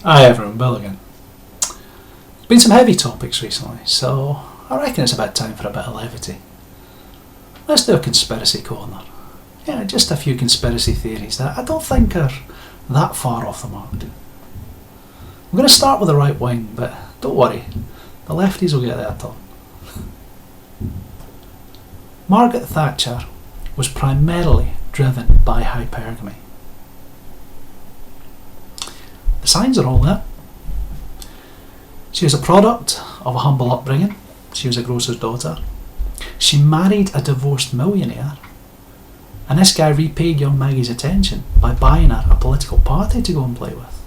Hi everyone, Bill again. Been some heavy topics recently, so I reckon it's about time for a bit of levity. Let's do a conspiracy corner. Yeah, just a few conspiracy theories that I don't think are that far off the mark. I'm going to start with the right wing, but don't worry, the lefties will get their turn. Margeret Thatcher was primarily driven by hypergamy. The signs are all there. She was a product of a humble upbringing. She was a grocer's daughter. She married a divorced millionaire, and this guy repaid young Maggie's attention by buying her a political party to go and play with.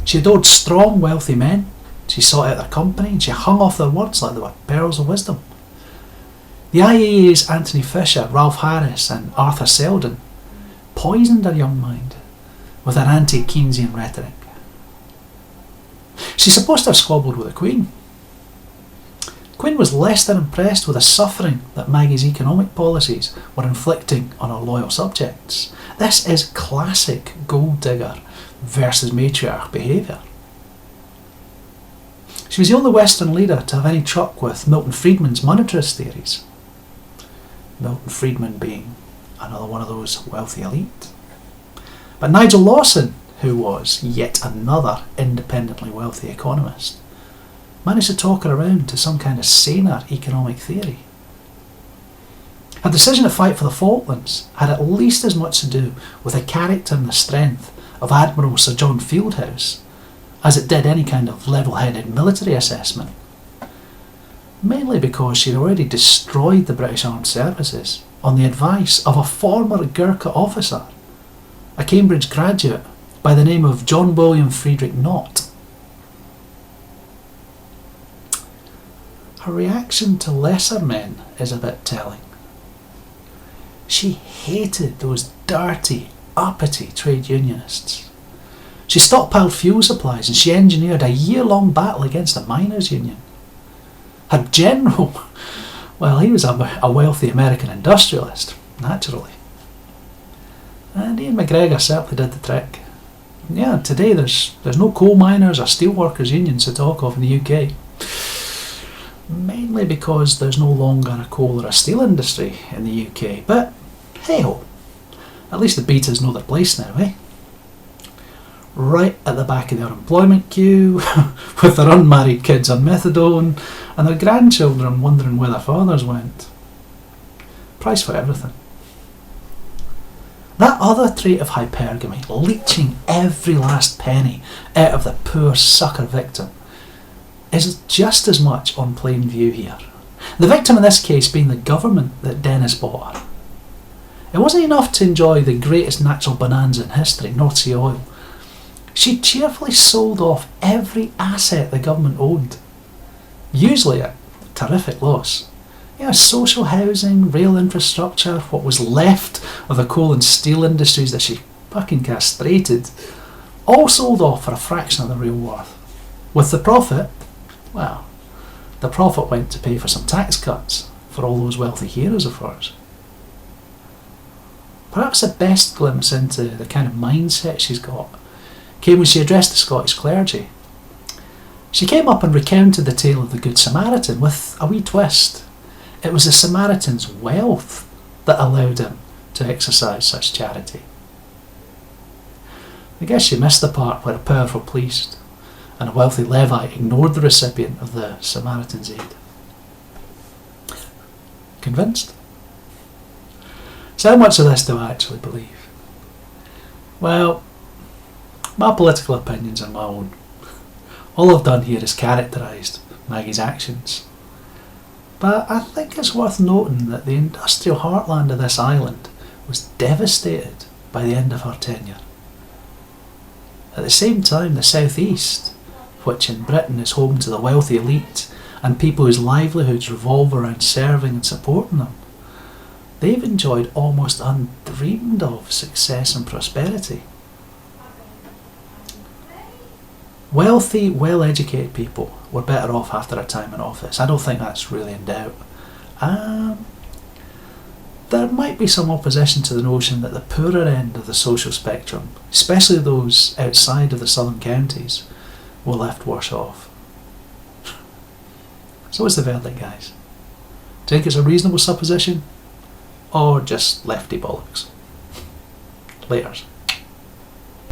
She adored strong, wealthy men. She sought out their company and she hung off their words like they were pearls of wisdom. The IAA's Anthony Fisher, Ralph Harris and Arthur Selden poisoned her young mind with an anti-Keynesian rhetoric. She's supposed to have squabbled with the Queen. Queen was less than impressed with the suffering that Maggie's economic policies were inflicting on her loyal subjects. This is classic gold digger versus matriarch behaviour. She was the only Western leader to have any truck with Milton Friedman's monetarist theories. Milton Friedman being another one of those wealthy elite. But Nigel Lawson, who was yet another independently wealthy economist, managed to talk her around to some kind of saner economic theory. Her decision to fight for the Falklands had at least as much to do with the character and the strength of Admiral Sir John Fieldhouse as it did any kind of level-headed military assessment. Mainly because she'd already destroyed the British Armed Services on the advice of a former Gurkha officer, a Cambridge graduate by the name of John William Friedrich Knott. Her reaction to lesser men is a bit telling. She hated those dirty, uppity trade unionists. She stockpiled fuel supplies and she engineered a year-long battle against the miners' union. Her general, well, he was a wealthy American industrialist, naturally. And Ian McGregor certainly did the trick. Yeah, today there's no coal miners or steelworkers unions to talk of in the UK. Mainly because there's no longer a coal or a steel industry in the UK. But hey ho, at least the beaters know their place now, eh? Right at the back of the unemployment queue, with their unmarried kids on methadone, and their grandchildren wondering where their fathers went. Price for everything. That other trait of hypergamy, leeching every last penny out of the poor sucker victim, is just as much on plain view here. The victim in this case being the government that Dennis bought her. It wasn't enough to enjoy the greatest natural bonanza in history, North Sea oil. She cheerfully sold off every asset the government owned, usually at terrific loss. Social housing, rail infrastructure, what was left of the coal and steel industries that she fucking castrated, all sold off for a fraction of the real worth. With the profit, well, the profit went to pay for some tax cuts for all those wealthy heroes of hers. Perhaps the best glimpse into the kind of mindset she's got came when she addressed the Scottish clergy. She came up and recounted the tale of the Good Samaritan with a wee twist. It was the Samaritan's wealth that allowed him to exercise such charity. I guess she missed the part where a powerful priest and a wealthy Levite ignored the recipient of the Samaritan's aid. Convinced? So how much of this do I actually believe? Well, my political opinions are my own. All I've done here is characterised Maggie's actions. But I think it's worth noting that the industrial heartland of this island was devastated by the end of her tenure. At the same time, the southeast, which in Britain is home to the wealthy elite and people whose livelihoods revolve around serving and supporting them, they've enjoyed almost undreamed of success and prosperity. Wealthy, well-educated people were better off after a time in office. I don't think that's really in doubt. The there might be some opposition to the notion that the poorer end of the social spectrum, especially those outside of the southern counties, were left worse off. So what's the verdict, guys? Do you think it's a reasonable supposition, or just lefty bollocks? Laters.